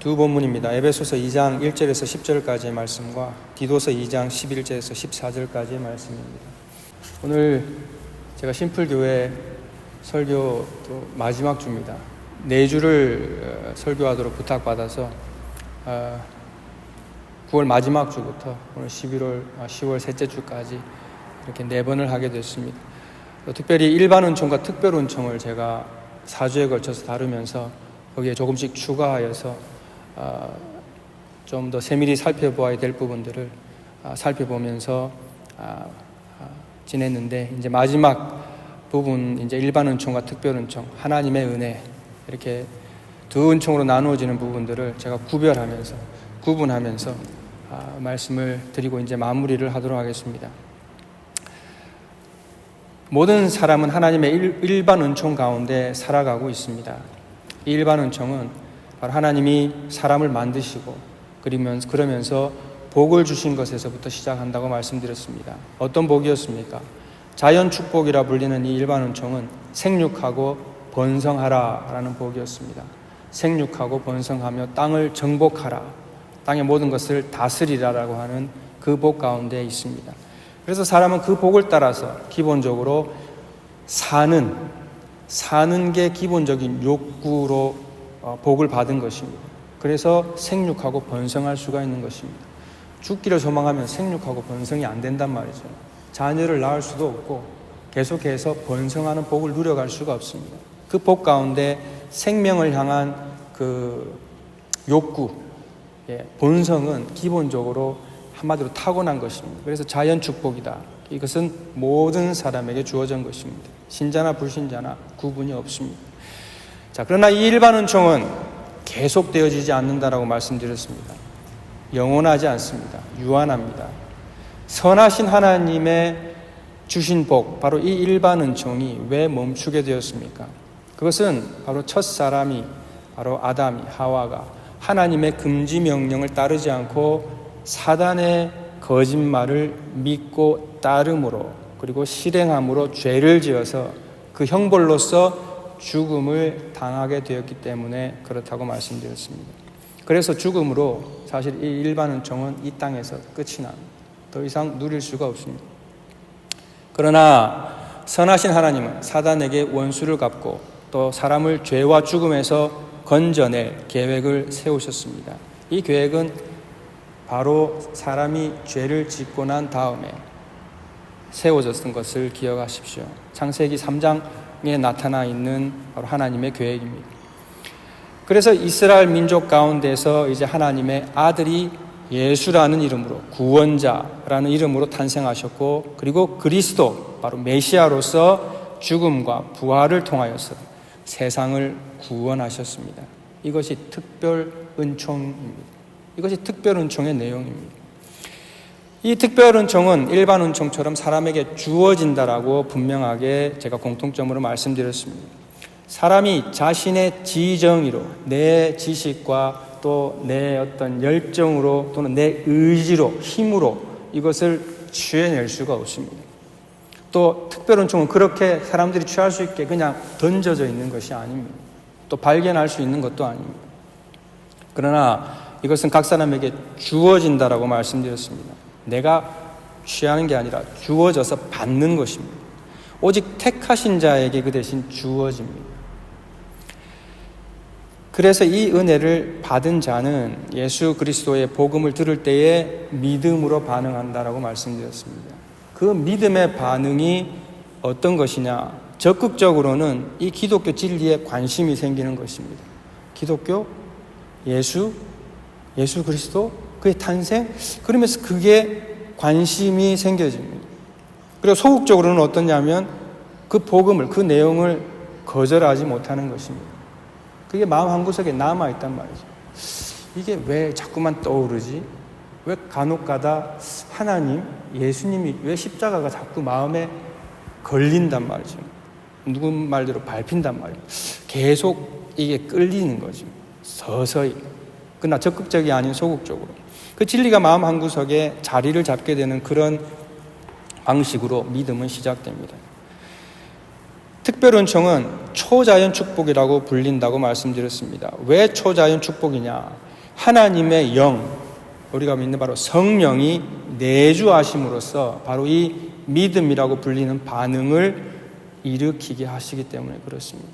두 본문입니다. 에베소서 2장 1절에서 10절까지의 말씀과 디도서 2장 11절에서 14절까지의 말씀입니다. 오늘 제가 심플교회 설교 또 마지막 주입니다. 4주를 설교하도록 부탁받아서 9월 마지막 주부터 오늘 10월 셋째 주까지 이렇게 4번을 하게 됐습니다. 특별히 일반 은총과 특별 은총을 제가 4주에 걸쳐서 다루면서 거기에 조금씩 추가하여서 좀 더 세밀히 살펴보아야 될 부분들을 살펴보면서 지냈는데, 이제 마지막 부분, 이제 일반 은총과 특별 은총, 하나님의 은혜, 이렇게 두 은총으로 나누어지는 부분들을 제가 구분하면서 말씀을 드리고 이제 마무리를 하도록 하겠습니다. 모든 사람은 하나님의 일반 은총 가운데 살아가고 있습니다. 이 일반 은총은 바로 하나님이 사람을 만드시고 그러면서 복을 주신 것에서부터 시작한다고 말씀드렸습니다. 어떤 복이었습니까? 자연 축복이라 불리는 이 일반 은총은 생육하고 번성하라라는 복이었습니다. 생육하고 번성하며 땅을 정복하라, 땅의 모든 것을 다스리라라고 하는 그 복 가운데 있습니다. 그래서 사람은 그 복을 따라서 기본적으로 사는 게 기본적인 욕구로 복을 받은 것입니다. 그래서 생육하고 번성할 수가 있는 것입니다. 죽기를 소망하면 생육하고 번성이 안 된단 말이죠. 자녀를 낳을 수도 없고 계속해서 번성하는 복을 누려갈 수가 없습니다. 그 복 가운데 생명을 향한 그 욕구, 본성은 기본적으로 한마디로 타고난 것입니다. 그래서 자연 축복이다. 이것은 모든 사람에게 주어진 것입니다. 신자나 불신자나 구분이 없습니다. 자, 그러나 이 일반 은총은 계속되어지지 않는다라고 말씀드렸습니다. 영원하지 않습니다. 유한합니다. 선하신 하나님의 주신 복, 바로 이 일반 은총이 왜 멈추게 되었습니까? 그것은 바로 첫 사람이, 바로 아담이, 하와가 하나님의 금지 명령을 따르지 않고 사단의 거짓말을 믿고 따름으로, 그리고 실행함으로 죄를 지어서 그 형벌로서 죽음을 당하게 되었기 때문에 그렇다고 말씀드렸습니다. 그래서 죽음으로 사실 이 일반 은총은 이 땅에서 끝이 납니다. 더 이상 누릴 수가 없습니다. 그러나 선하신 하나님은 사단에게 원수를 갚고 또 사람을 죄와 죽음에서 건져낼 계획을 세우셨습니다. 이 계획은 바로 사람이 죄를 짓고 난 다음에 세워졌던 것을 기억하십시오. 창세기 3장에 나타나 있는 바로 하나님의 계획입니다. 그래서 이스라엘 민족 가운데서 이제 하나님의 아들이 예수라는 이름으로, 구원자라는 이름으로 탄생하셨고, 그리고 그리스도, 바로 메시아로서 죽음과 부활을 통하여서 세상을 구원하셨습니다. 이것이 특별 은총입니다. 이것이 특별 은총의 내용입니다. 이 특별 은총은 일반 은총처럼 사람에게 주어진다라고 분명하게 제가 공통점으로 말씀드렸습니다. 사람이 자신의 지정의로, 내 지식과 또 내 어떤 열정으로 또는 내 의지로, 힘으로 이것을 취해낼 수가 없습니다. 또 특별 은총은 그렇게 사람들이 취할 수 있게 그냥 던져져 있는 것이 아닙니다. 또 발견할 수 있는 것도 아닙니다. 그러나 이것은 각 사람에게 주어진다라고 말씀드렸습니다. 내가 취하는 게 아니라 주어져서 받는 것입니다. 오직 택하신 자에게 그 대신 주어집니다. 그래서 이 은혜를 받은 자는 예수 그리스도의 복음을 들을 때에 믿음으로 반응한다라고 말씀드렸습니다. 그 믿음의 반응이 어떤 것이냐? 적극적으로는 이 기독교 진리에 관심이 생기는 것입니다. 기독교, 예수 그리스도, 그의 탄생, 그러면서 그게 관심이 생겨집니다. 그리고 소극적으로는 어떠냐면 그 복음을, 그 내용을 거절하지 못하는 것입니다. 그게 마음 한구석에 남아있단 말이죠. 이게 왜 자꾸만 떠오르지? 왜 간혹가다 하나님, 예수님이 왜 십자가가 자꾸 마음에 걸린단 말이죠. 누구 말대로 밟힌단 말이죠. 계속 이게 끌리는 거죠. 서서히. 그러나 적극적이 아닌 소극적으로. 그 진리가 마음 한구석에 자리를 잡게 되는 그런 방식으로 믿음은 시작됩니다. 특별 은총은 초자연 축복이라고 불린다고 말씀드렸습니다. 왜 초자연 축복이냐? 하나님의 영, 우리가 믿는 바로 성령이 내주하심으로써 바로 이 믿음이라고 불리는 반응을 일으키게 하시기 때문에 그렇습니다.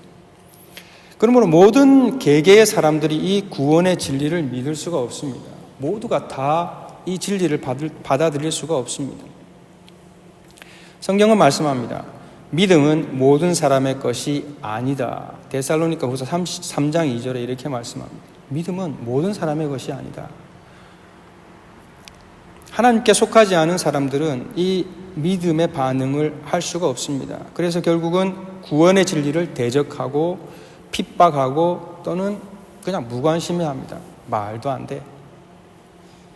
그러므로 모든 개개의 사람들이 이 구원의 진리를 믿을 수가 없습니다. 모두가 다 이 진리를 받아들일 수가 없습니다. 성경은 말씀합니다. 믿음은 모든 사람의 것이 아니다. 데살로니가후서 3장 2절에 이렇게 말씀합니다. 믿음은 모든 사람의 것이 아니다. 하나님께 속하지 않은 사람들은 이 믿음의 반응을 할 수가 없습니다. 그래서 결국은 구원의 진리를 대적하고 핍박하고 또는 그냥 무관심해합니다. 말도 안 돼.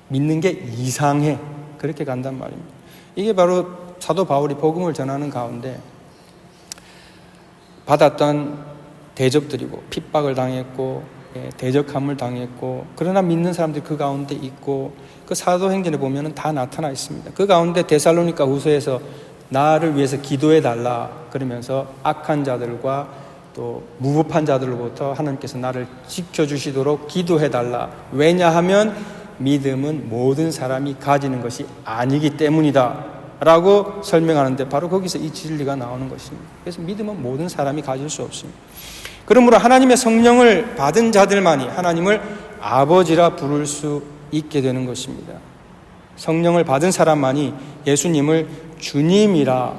믿는 게 이상해. 그렇게 간단 말입니다. 이게 바로 사도 바울이 복음을 전하는 가운데 받았던 대적들이고 핍박을 당했고 대적함을 당했고 그러나 믿는 사람들이 그 가운데 있고 그 사도행전에 보면 다 나타나 있습니다. 그 가운데 데살로니가 후서에서 나를 위해서 기도해 달라 그러면서 악한 자들과 또 무법한 자들로부터 하나님께서 나를 지켜주시도록 기도해 달라. 왜냐하면 믿음은 모든 사람이 가지는 것이 아니기 때문이다 라고 설명하는데 바로 거기서 이 진리가 나오는 것입니다. 그래서 믿음은 모든 사람이 가질 수 없습니다. 그러므로 하나님의 성령을 받은 자들만이 하나님을 아버지라 부를 수 있게 되는 것입니다. 성령을 받은 사람만이 예수님을 주님이라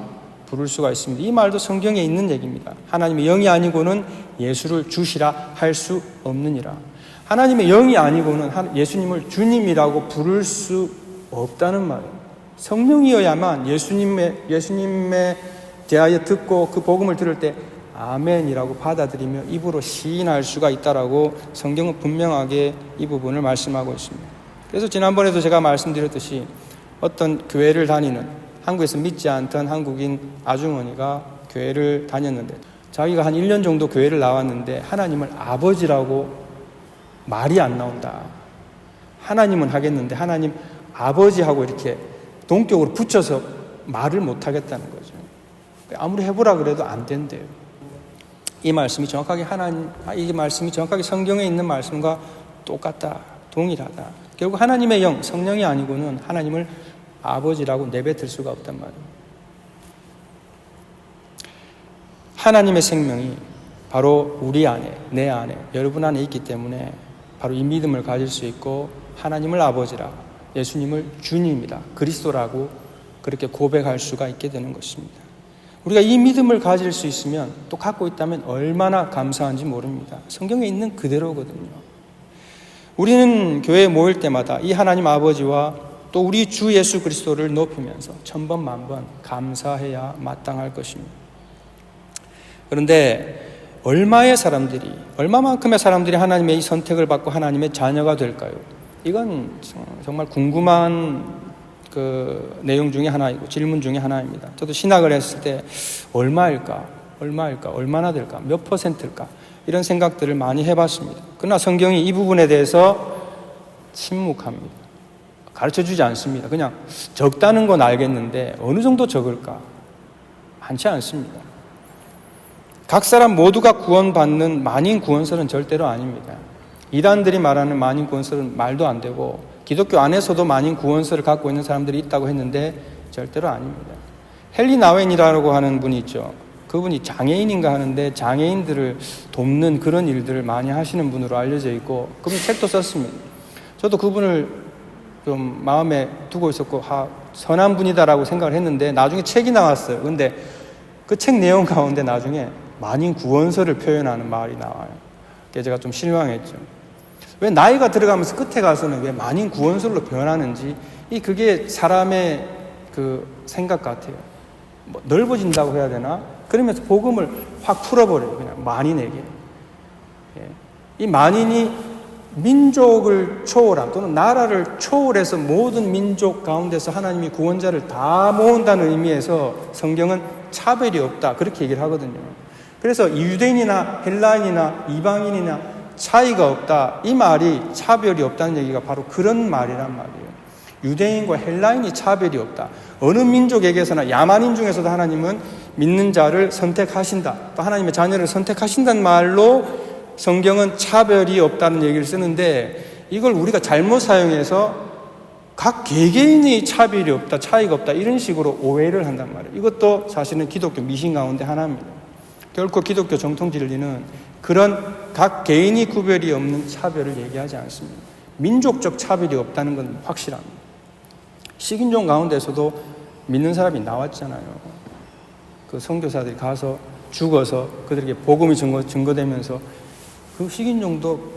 부를 수가 있습니다. 이 말도 성경에 있는 얘기입니다. 하나님의 영이 아니고는 예수를 주시라 할 수 없느니라. 하나님의 영이 아니고는 예수님을 주님이라고 부를 수 없다는 말이에요. 성령이어야만 예수님에 대하여 듣고 그 복음을 들을 때 아멘이라고 받아들이며 입으로 시인할 수가 있다라고 성경은 분명하게 이 부분을 말씀하고 있습니다. 그래서 지난번에도 제가 말씀드렸듯이 어떤 교회를 다니는 한국에서 믿지 않던 한국인 아주머니가 교회를 다녔는데 자기가 한 1년 정도 교회를 나왔는데 하나님을 아버지라고 말이 안 나온다. 하나님은 하겠는데 하나님 아버지하고 이렇게 동격으로 붙여서 말을 못 하겠다는 거죠. 아무리 해보라 그래도 안 된대요. 이 말씀이 정확하게 성경에 있는 말씀과 똑같다. 동일하다. 결국 하나님의 영, 성령이 아니고는 하나님을 아버지라고 내뱉을 수가 없단 말이에요. 하나님의 생명이 바로 우리 안에, 내 안에, 여러분 안에 있기 때문에 바로 이 믿음을 가질 수 있고 하나님을 아버지라, 예수님을 주님이라, 그리스도라고 그렇게 고백할 수가 있게 되는 것입니다. 우리가 이 믿음을 가질 수 있으면 또 갖고 있다면 얼마나 감사한지 모릅니다. 성경에 있는 그대로거든요. 우리는 교회에 모일 때마다 이 하나님 아버지와 또 우리 주 예수 그리스도를 높이면서 천번 만번 감사해야 마땅할 것입니다. 그런데 얼마만큼의 사람들이 하나님의 이 선택을 받고 하나님의 자녀가 될까요? 이건 정말 궁금한 그 내용 중에 하나이고 질문 중에 하나입니다. 저도 신학을 했을 때 얼마일까, 얼마나 될까, 몇 %일까 이런 생각들을 많이 해봤습니다. 그러나 성경이 이 부분에 대해서 침묵합니다. 가르쳐주지 않습니다. 그냥 적다는 건 알겠는데 어느 정도 적을까? 많지 않습니다. 각 사람 모두가 구원받는 만인 구원설은 절대로 아닙니다. 이단들이 말하는 만인 구원설은 말도 안 되고 기독교 안에서도 만인 구원설을 갖고 있는 사람들이 있다고 했는데 절대로 아닙니다. 헨리 나웬이라고 하는 분이 있죠. 그분이 장애인인가 하는데 장애인들을 돕는 그런 일들을 많이 하시는 분으로 알려져 있고 그분 책도 썼습니다. 저도 그분을 좀 마음에 두고 있었고 선한 분이다라고 생각을 했는데 나중에 책이 나왔어요. 근데 그 책 내용 가운데 나중에 만인 구원설을 표현하는 말이 나와요. 그게 제가 좀 실망했죠. 왜 나이가 들어가면서 끝에 가서는 왜 만인 구원설로 변하는지 그게 사람의 그 생각 같아요. 뭐 넓어진다고 해야 되나? 그러면서 복음을 확 풀어버려요. 그냥 만인에게. 이 만인이 민족을 초월한 또는 나라를 초월해서 모든 민족 가운데서 하나님이 구원자를 다 모은다는 의미에서 성경은 차별이 없다 그렇게 얘기를 하거든요. 그래서 유대인이나 헬라인이나 이방인이나 차이가 없다 이 말이 차별이 없다는 얘기가 바로 그런 말이란 말이에요. 유대인과 헬라인이 차별이 없다. 어느 민족에게서나 야만인 중에서도 하나님은 믿는 자를 선택하신다. 또 하나님의 자녀를 선택하신다는 말로 성경은 차별이 없다는 얘기를 쓰는데 이걸 우리가 잘못 사용해서 각 개개인이 차별이 없다, 차이가 없다 이런 식으로 오해를 한단 말이에요. 이것도 사실은 기독교 미신 가운데 하나입니다. 결코 기독교 정통 진리는 그런 각 개인이 구별이 없는 차별을 얘기하지 않습니다. 민족적 차별이 없다는 건 확실합니다. 식인종 가운데서도 믿는 사람이 나왔잖아요. 그 선교사들이 가서 죽어서 그들에게 복음이 증거되면서 그 식인종도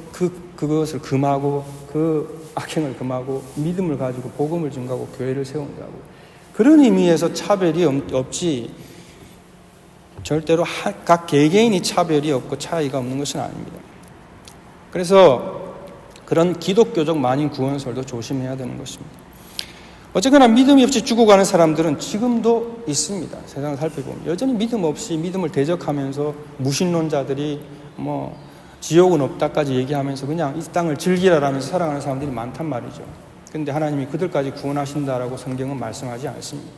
그것을 금하고 그 악행을 금하고 믿음을 가지고 복음을 증거하고 교회를 세운다고. 그런 의미에서 차별이 없지 절대로 각 개개인이 차별이 없고 차이가 없는 것은 아닙니다. 그래서 그런 기독교적 만인 구원설도 조심해야 되는 것입니다. 어쨌거나 믿음이 없이 죽어가는 사람들은 지금도 있습니다. 세상을 살펴보면 여전히 믿음 없이 믿음을 대적하면서 무신론자들이 지옥은 없다까지 얘기하면서 그냥 이 땅을 즐기라라면서 살아가는 사람들이 많단 말이죠. 그런데 하나님이 그들까지 구원하신다라고 성경은 말씀하지 않습니다.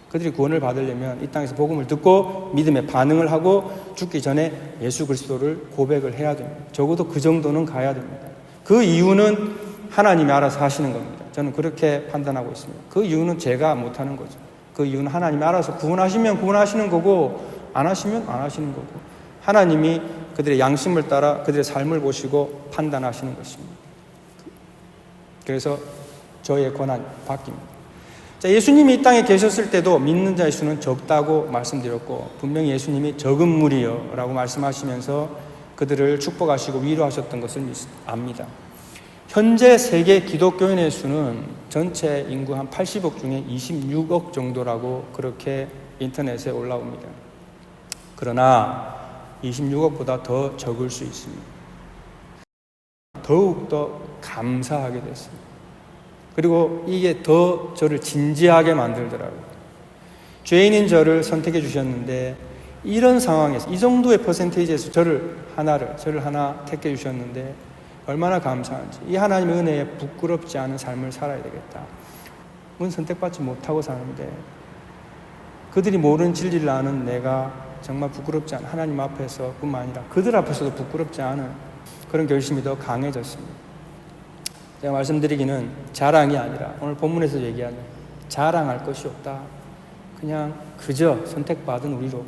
그들이 구원을 받으려면 이 땅에서 복음을 듣고 믿음에 반응을 하고 죽기 전에 예수 그리스도를 고백을 해야 됩니다. 적어도 그 정도는 가야 됩니다. 그 이유는 하나님이 알아서 하시는 겁니다. 저는 그렇게 판단하고 있습니다. 그 이유는 제가 못하는 거죠. 그 이유는 하나님이 알아서 구원하시면 구원하시는 거고 안 하시면 안 하시는 거고 하나님이 그들의 양심을 따라 그들의 삶을 보시고 판단하시는 것입니다. 그래서 저의 권한이 바뀝니다. 자, 예수님이 이 땅에 계셨을 때도 믿는 자의 수는 적다고 말씀드렸고 분명히 예수님이 적은 무리여 라고 말씀하시면서 그들을 축복하시고 위로하셨던 것을 압니다. 현재 세계 기독교인의 수는 전체 인구 한 80억 중에 26억 정도라고 그렇게 인터넷에 올라옵니다. 그러나 26억보다 더 적을 수 있습니다. 더욱더 감사하게 됐습니다. 그리고 이게 더 저를 진지하게 만들더라고요. 죄인인 저를 선택해 주셨는데 이런 상황에서 이 정도의 퍼센테이지에서 저를 하나 택해 주셨는데 얼마나 감사한지. 이 하나님의 은혜에 부끄럽지 않은 삶을 살아야 되겠다. 문 선택받지 못하고 사는데 그들이 모르는 진리를 아는 내가 정말 부끄럽지 않은 하나님 앞에서 뿐만 아니라 그들 앞에서도 부끄럽지 않은 그런 결심이 더 강해졌습니다. 제가 말씀드리기는 자랑이 아니라 오늘 본문에서 얘기하는 자랑할 것이 없다. 그냥 그저 선택받은 우리로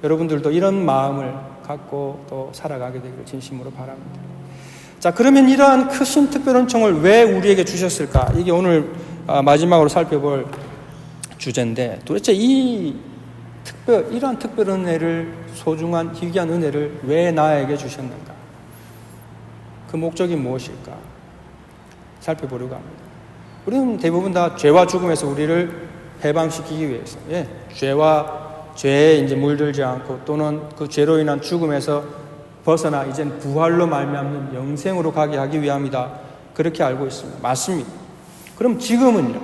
여러분들도 이런 마음을 갖고 또 살아가게 되기를 진심으로 바랍니다. 자, 그러면 이러한 크신 특별은총을 왜 우리에게 주셨을까? 이게 오늘 마지막으로 살펴볼 주제인데 도대체 이러한 특별 은혜를 소중한 희귀한 은혜를 왜 나에게 주셨는가? 그 목적이 무엇일까? 살펴보려고 합니다. 우리는 대부분 다 죄와 죽음에서 우리를 해방시키기 위해서 죄에 이제 물들지 않고 또는 그 죄로 인한 죽음에서 벗어나 이젠 부활로 말미암는 영생으로 가게 하기 위함이다. 그렇게 알고 있습니다. 맞습니다. 그럼 지금은요?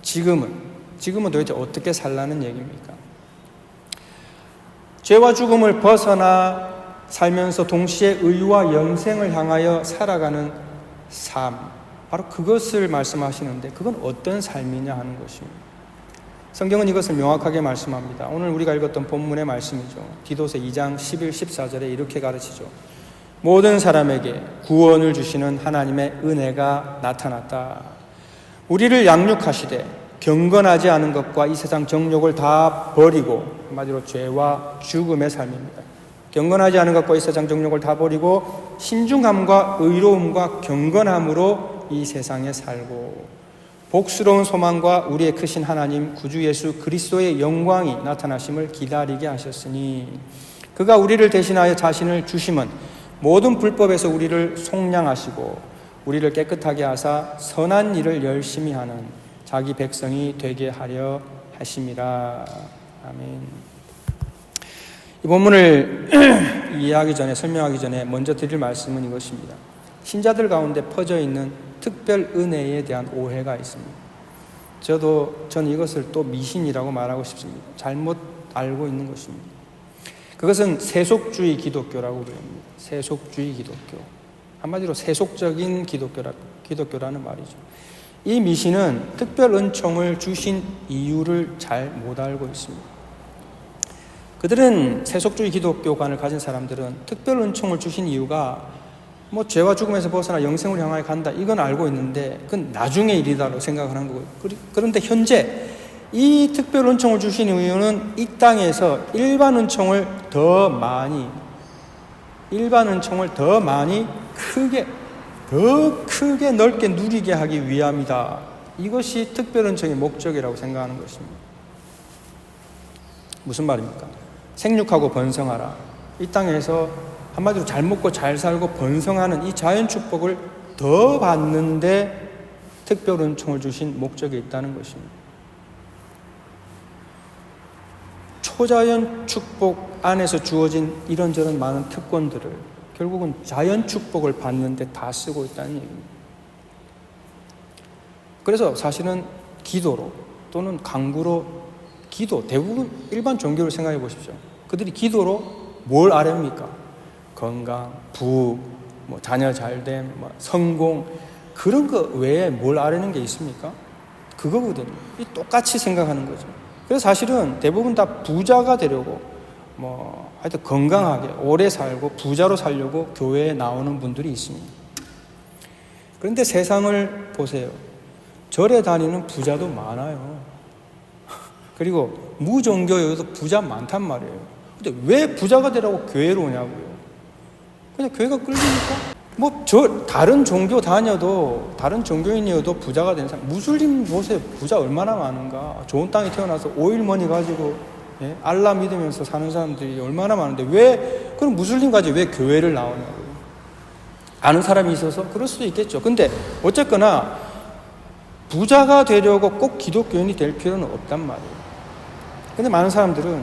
지금은 도대체 어떻게 살라는 얘기입니까? 죄와 죽음을 벗어나 살면서 동시에 의와 영생을 향하여 살아가는 삶, 바로 그것을 말씀하시는데 그건 어떤 삶이냐 하는 것입니다. 성경은 이것을 명확하게 말씀합니다. 오늘 우리가 읽었던 본문의 말씀이죠. 디도서 2장 11, 14절에 이렇게 가르치죠. 모든 사람에게 구원을 주시는 하나님의 은혜가 나타났다. 우리를 양육하시되 경건하지 않은 것과 이 세상 정욕을 다 버리고, 한마디로 죄와 죽음의 삶입니다. 경건하지 않은 것과 이 세상 정욕을 다 버리고 신중함과 의로움과 경건함으로 이 세상에 살고 복스러운 소망과 우리의 크신 하나님 구주 예수 그리스도의 영광이 나타나심을 기다리게 하셨으니 그가 우리를 대신하여 자신을 주심은 모든 불법에서 우리를 속량하시고 우리를 깨끗하게 하사 선한 일을 열심히 하는 자기 백성이 되게 하려 하심이라. 아멘. 이 본문을 이해하기 전에, 설명하기 전에 먼저 드릴 말씀은 이것입니다. 신자들 가운데 퍼져 있는 특별 은혜에 대한 오해가 있습니다. 저는 이것을 또 미신이라고 말하고 싶습니다. 잘못 알고 있는 것입니다. 그것은 세속주의 기독교라고 부릅니다. 세속주의 기독교. 한마디로 세속적인 기독교라는 말이죠. 이 미신은 특별 은총을 주신 이유를 잘 못 알고 있습니다. 그들은 세속주의 기독교관을 가진 사람들은 특별 은총을 주신 이유가 뭐 죄와 죽음에서 벗어나 영생을 향하여 간다, 이건 알고 있는데 그건 나중의 일이다라고 생각하는 거고요. 그런데 현재 이 특별 은총을 주신 이유는 이 땅에서 일반 은총을 더 많이 더 크게 넓게 누리게 하기 위함이다. 이것이 특별 은총의 목적이라고 생각하는 것입니다. 무슨 말입니까? 생육하고 번성하라. 이 땅에서 한마디로 잘 먹고 잘 살고 번성하는 이 자연 축복을 더 받는데 특별 은총을 주신 목적이 있다는 것입니다. 초자연 축복 안에서 주어진 이런저런 많은 특권들을 결국은 자연 축복을 받는데 다 쓰고 있다는 얘기입니다. 그래서 사실은 기도로 또는 강구로 대부분 일반 종교를 생각해 보십시오. 그들이 기도로 뭘 아렵니까? 건강, 부뭐 자녀 잘됨, 성공, 그런 거 외에 뭘 아뢰는 게 있습니까? 그거거든요. 똑같이 생각하는 거죠. 그래서 사실은 대부분 다 부자가 되려고 하여튼 건강하게 오래 살고 부자로 살려고 교회에 나오는 분들이 있습니다. 그런데 세상을 보세요. 절에 다니는 부자도 많아요. 그리고 무종교여도 부자 많단 말이에요. 근데 왜 부자가 되라고 교회로 오냐고요. 그냥 교회가 끌리니까. 다른 종교 다녀도, 다른 종교인이어도 부자가 되는 사람, 무슬림 보세요. 부자 얼마나 많은가. 좋은 땅에 태어나서 오일머니 가지고 알라 믿으면서 사는 사람들이 얼마나 많은데 그럼 무슬림 가지고 왜 교회를 나오냐고요. 아는 사람이 있어서 그럴 수도 있겠죠. 근데 어쨌거나 부자가 되려고 꼭 기독교인이 될 필요는 없단 말이에요. 근데 많은 사람들은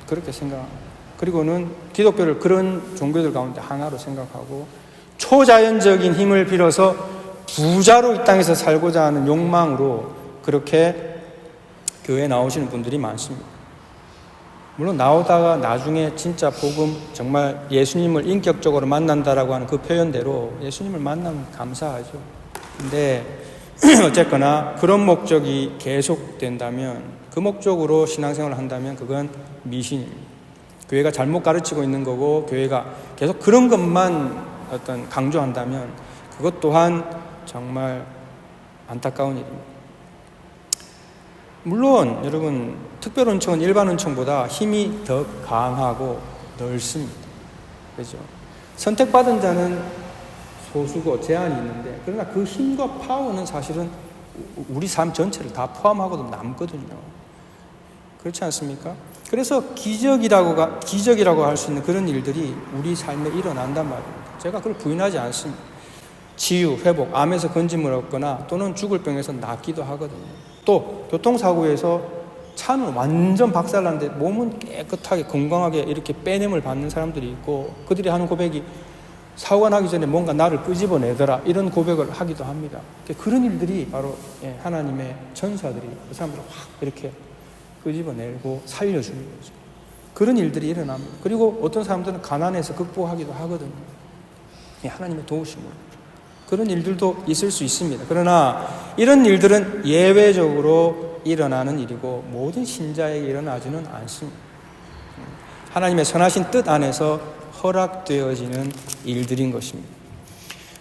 그렇게 생각합니다. 그리고는 기독교를 그런 종교들 가운데 하나로 생각하고 초자연적인 힘을 빌어서 부자로 이 땅에서 살고자 하는 욕망으로 그렇게 교회에 나오시는 분들이 많습니다. 물론 나오다가 나중에 진짜 복음, 정말 예수님을 인격적으로 만난다라고 하는 그 표현대로 예수님을 만나면 감사하죠. 근데 어쨌거나 그런 목적이 계속된다면, 그 목적으로 신앙생활을 한다면 그건 미신입니다. 교회가 잘못 가르치고 있는 거고 교회가 계속 그런 것만 강조한다면 그것 또한 정말 안타까운 일입니다. 물론 여러분, 특별 은총은 일반 은총보다 힘이 더 강하고 넓습니다. 그렇죠? 선택받은 자는 소수고 제한이 있는데, 그러나 그 힘과 파워는 사실은 우리 삶 전체를 다 포함하고도 남거든요. 그렇지 않습니까? 그래서 기적이라고 할 수 있는 그런 일들이 우리 삶에 일어난단 말입니다. 제가 그걸 부인하지 않습니다. 치유, 회복, 암에서 건짐을 얻거나 또는 죽을 병에서 낫기도 하거든요. 또 교통사고에서 차는 완전 박살났는데 몸은 깨끗하게 건강하게 이렇게 빼냄을 받는 사람들이 있고, 그들이 하는 고백이 사고가 나기 전에 뭔가 나를 끄집어내더라, 이런 고백을 하기도 합니다. 그런 일들이 바로 하나님의 전사들이 그 사람들을 확 이렇게 끄집어내고 살려주는 거죠. 그런 일들이 일어납니다. 그리고 어떤 사람들은 가난해서 극복하기도 하거든요. 하나님의 도우심으로. 그런 일들도 있을 수 있습니다. 그러나 이런 일들은 예외적으로 일어나는 일이고 모든 신자에게 일어나지는 않습니다. 하나님의 선하신 뜻 안에서 허락되어지는 일들인 것입니다.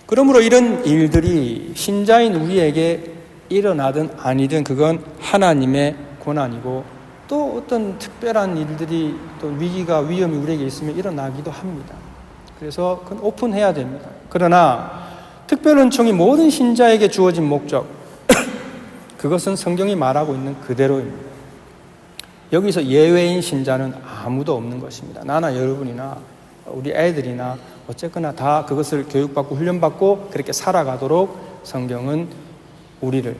그러므로 이런 일들이 신자인 우리에게 일어나든 아니든 그건 하나님의 고난이고, 또 어떤 특별한 일들이, 또 위기가, 위험이 우리에게 있으면 일어나기도 합니다. 그래서 그건 오픈해야 됩니다. 그러나 특별 은총이 모든 신자에게 주어진 목적, 그것은 성경이 말하고 있는 그대로입니다. 여기서 예외인 신자는 아무도 없는 것입니다. 나나 여러분이나 우리 애들이나 어쨌거나 다 그것을 교육받고 훈련받고 그렇게 살아가도록 성경은 우리를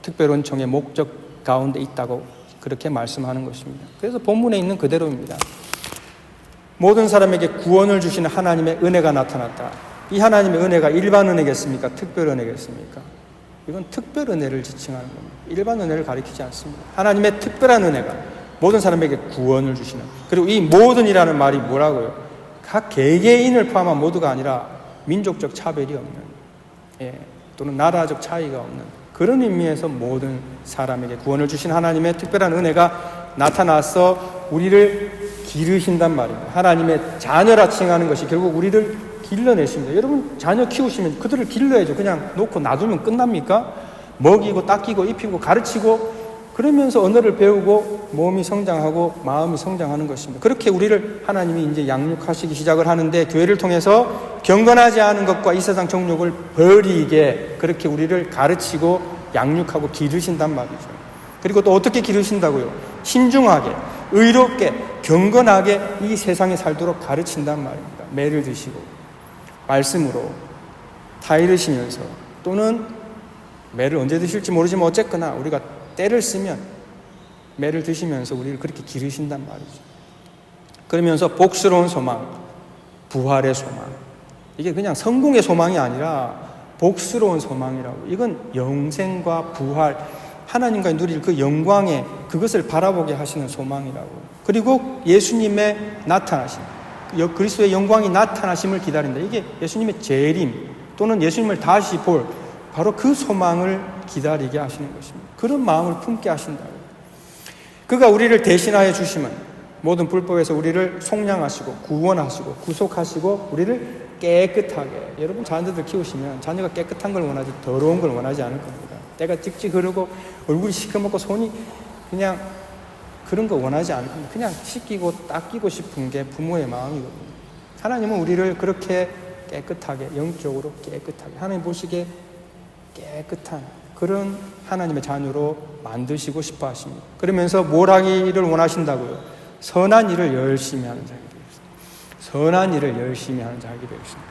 특별 은총의 목적 가운데 있다고 그렇게 말씀하는 것입니다. 그래서 본문에 있는 그대로입니다. 모든 사람에게 구원을 주시는 하나님의 은혜가 나타났다. 이 하나님의 은혜가 일반 은혜겠습니까? 특별 은혜겠습니까? 이건 특별 은혜를 지칭하는 겁니다. 일반 은혜를 가리키지 않습니다. 하나님의 특별한 은혜가 모든 사람에게 구원을 주시는, 그리고 이 모든이라는 말이 뭐라고요? 각 개개인을 포함한 모두가 아니라 민족적 차별이 없는, 또는 나라적 차이가 없는 그런 의미에서 모든 사람에게 구원을 주신 하나님의 특별한 은혜가 나타나서 우리를 기르신단 말입니다. 하나님의 자녀라 칭하는 것이 결국 우리를 길러내십니다. 여러분 자녀 키우시면 그들을 길러야죠. 그냥 놓고 놔두면 끝납니까? 먹이고 닦이고 입히고 가르치고 그러면서 언어를 배우고 몸이 성장하고 마음이 성장하는 것입니다. 그렇게 우리를 하나님이 이제 양육하시기 시작을 하는데 교회를 통해서 경건하지 않은 것과 이 세상 정욕을 버리게 그렇게 우리를 가르치고 양육하고 기르신단 말이죠. 그리고 또 어떻게 기르신다고요? 신중하게, 의롭게, 경건하게 이 세상에 살도록 가르친단 말입니다. 매를 드시고 말씀으로 타이르시면서 또는 매를 언제 드실지 모르지만 어쨌거나 우리가 때를 쓰면 매를 드시면서 우리를 그렇게 기르신단 말이죠. 그러면서 복스러운 소망, 부활의 소망, 이게 그냥 성공의 소망이 아니라 복스러운 소망이라고. 이건 영생과 부활, 하나님과 누릴 그 영광에 그것을 바라보게 하시는 소망이라고. 그리고 예수님의 나타나심, 그리스도의 영광이 나타나심을 기다린다. 이게 예수님의 재림 또는 예수님을 다시 볼 바로 그 소망을 기다리게 하시는 것입니다. 그런 마음을 품게 하신다고. 그가 우리를 대신하여 주시면 모든 불법에서 우리를 속량하시고 구원하시고 구속하시고 우리를 깨끗하게. 여러분 자녀들 키우시면 자녀가 깨끗한 걸 원하지 더러운 걸 원하지 않을 겁니다. 때가 찍찍 흐르고 얼굴이 시커멓고 손이 그냥 그런 거 원하지 않을 겁니다. 그냥 씻기고 닦이고 싶은 게 부모의 마음이거든요. 하나님은 우리를 그렇게 깨끗하게, 영적으로 깨끗하게, 하나님 보시기에 깨끗한 그런 하나님의 자녀로 만드시고 싶어 하십니다. 그러면서 뭘 하기를 원하신다고요? 선한 일을 열심히 하는 자에게 되겠습니다. 선한 일을 열심히 하는 자에게 되겠습니다.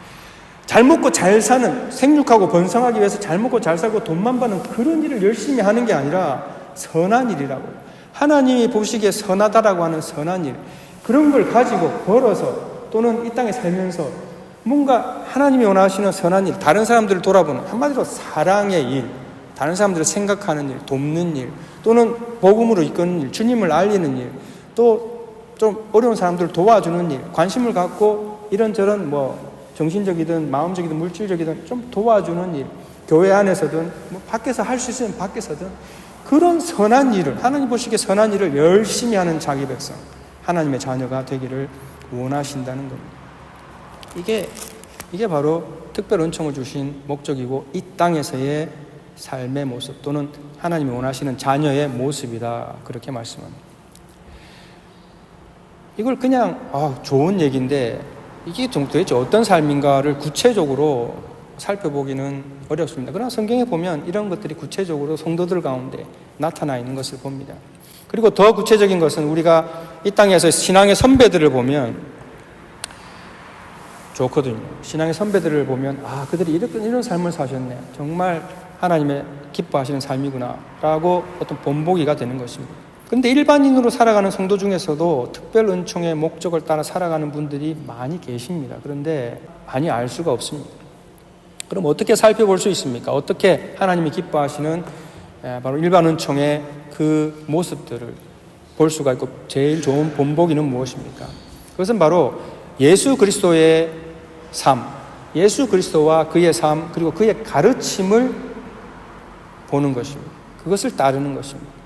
잘 먹고 잘 사는, 생육하고 번성하기 위해서 잘 먹고 잘 살고 돈만 버는 그런 일을 열심히 하는 게 아니라 선한 일이라고요. 하나님이 보시기에 선하다라고 하는 선한 일, 그런 걸 가지고 벌어서 또는 이 땅에 살면서 뭔가 하나님이 원하시는 선한 일, 다른 사람들을 돌아보는, 한마디로 사랑의 일, 다른 사람들을 생각하는 일, 돕는 일, 또는 복음으로 이끄는 일, 주님을 알리는 일, 또 좀 어려운 사람들을 도와주는 일, 관심을 갖고 이런저런 정신적이든 마음적이든 물질적이든 좀 도와주는 일, 교회 안에서든 밖에서 할 수 있으면 밖에서든 그런 선한 일을, 하나님 보시기에 선한 일을 열심히 하는 자기 백성, 하나님의 자녀가 되기를 원하신다는 겁니다. 이게 바로 특별 은총을 주신 목적이고 이 땅에서의 삶의 모습 또는 하나님이 원하시는 자녀의 모습이다, 그렇게 말씀합니다. 이걸 그냥 좋은 얘기인데 이게 도대체 어떤 삶인가를 구체적으로 살펴보기는 어렵습니다. 그러나 성경에 보면 이런 것들이 구체적으로 성도들 가운데 나타나 있는 것을 봅니다. 그리고 더 구체적인 것은 우리가 이 땅에서 신앙의 선배들을 보면 좋거든요. 신앙의 선배들을 보면 그들이 이런 삶을 사셨네, 정말 하나님의 기뻐하시는 삶이구나 라고 어떤 본보기가 되는 것입니다. 그런데 일반인으로 살아가는 성도 중에서도 특별 은총의 목적을 따라 살아가는 분들이 많이 계십니다. 그런데 많이 알 수가 없습니다. 그럼 어떻게 살펴볼 수 있습니까? 어떻게 하나님이 기뻐하시는 바로 일반 은총의 그 모습들을 볼 수가 있고 제일 좋은 본보기는 무엇입니까? 그것은 바로 예수 그리스도의 삶, 예수 그리스도와 그의 삶, 그리고 그의 가르침을 보는 것입니다. 그것을 따르는 것입니다.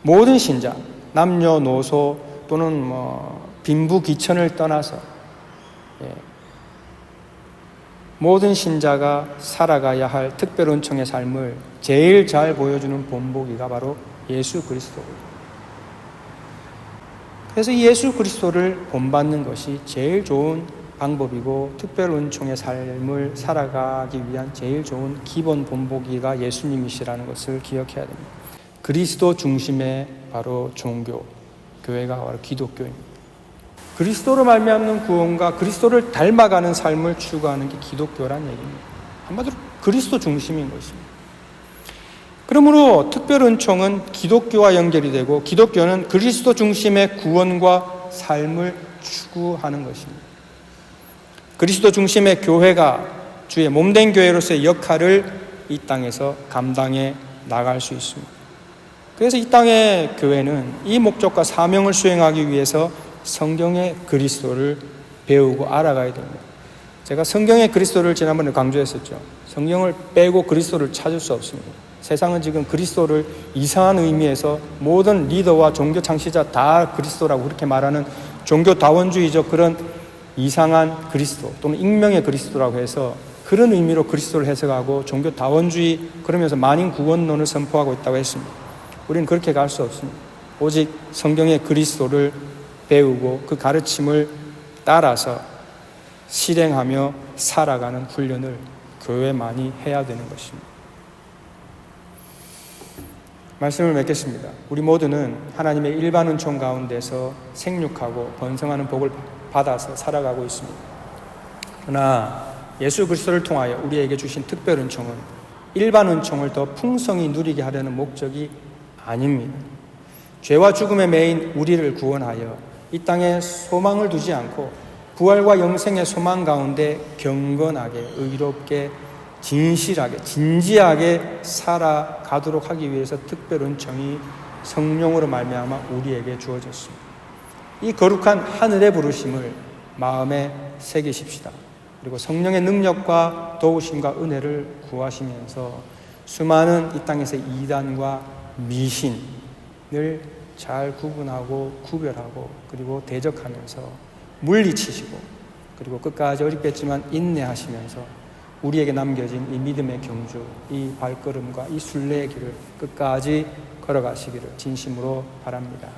모든 신자, 남녀노소 또는 빈부귀천을 떠나서 모든 신자가 살아가야 할 특별 은총의 삶을 제일 잘 보여주는 본보기가 바로 예수 그리스도입니다. 그래서 이 예수 그리스도를 본받는 것이 제일 좋은 방법이고 특별 은총의 삶을 살아가기 위한 제일 좋은 기본 본보기가 예수님이시라는 것을 기억해야 됩니다. 그리스도 중심의 바로 종교, 교회가 바로 기독교입니다. 그리스도로 말미암는 구원과 그리스도를 닮아가는 삶을 추구하는 게 기독교라는 얘기입니다. 한마디로 그리스도 중심인 것입니다. 그러므로 특별 은총은 기독교와 연결이 되고 기독교는 그리스도 중심의 구원과 삶을 추구하는 것입니다. 그리스도 중심의 교회가 주의 몸된 교회로서의 역할을 이 땅에서 감당해 나갈 수 있습니다. 그래서 이 땅의 교회는 이 목적과 사명을 수행하기 위해서 성경의 그리스도를 배우고 알아가야 됩니다. 제가 성경의 그리스도를 지난번에 강조했었죠. 성경을 빼고 그리스도를 찾을 수 없습니다. 세상은 지금 그리스도를 이상한 의미에서 모든 리더와 종교 창시자 다 그리스도라고 그렇게 말하는 종교 다원주의적 그런 이상한 그리스도 또는 익명의 그리스도라고 해서 그런 의미로 그리스도를 해석하고 종교 다원주의 그러면서 만인 구원론을 선포하고 있다고 했습니다. 우리는 그렇게 갈 수 없습니다. 오직 성경의 그리스도를 배우고 그 가르침을 따라서 실행하며 살아가는 훈련을 교회만이 해야 되는 것입니다. 말씀을 맺겠습니다. 우리 모두는 하나님의 일반 은총 가운데서 생육하고 번성하는 복을 받아서 살아가고 있습니다. 그러나 예수 그리스도를 통하여 우리에게 주신 특별 은총은 일반 은총을 더 풍성히 누리게 하려는 목적이 아닙니다. 죄와 죽음에 매인 우리를 구원하여 이 땅에 소망을 두지 않고 부활과 영생의 소망 가운데 경건하게 의롭게 진실하게 진지하게 살아가도록 하기 위해서 특별 은총이 성령으로 말미암아 우리에게 주어졌습니다. 이 거룩한 하늘의 부르심을 마음에 새기십시다. 그리고 성령의 능력과 도우심과 은혜를 구하시면서 수많은 이 땅에서 이단과 미신을 잘 구분하고 구별하고 그리고 대적하면서 물리치시고 그리고 끝까지 어렵겠지만 인내하시면서 우리에게 남겨진 이 믿음의 경주, 이 발걸음과 이 순례의 길을 끝까지 걸어가시기를 진심으로 바랍니다.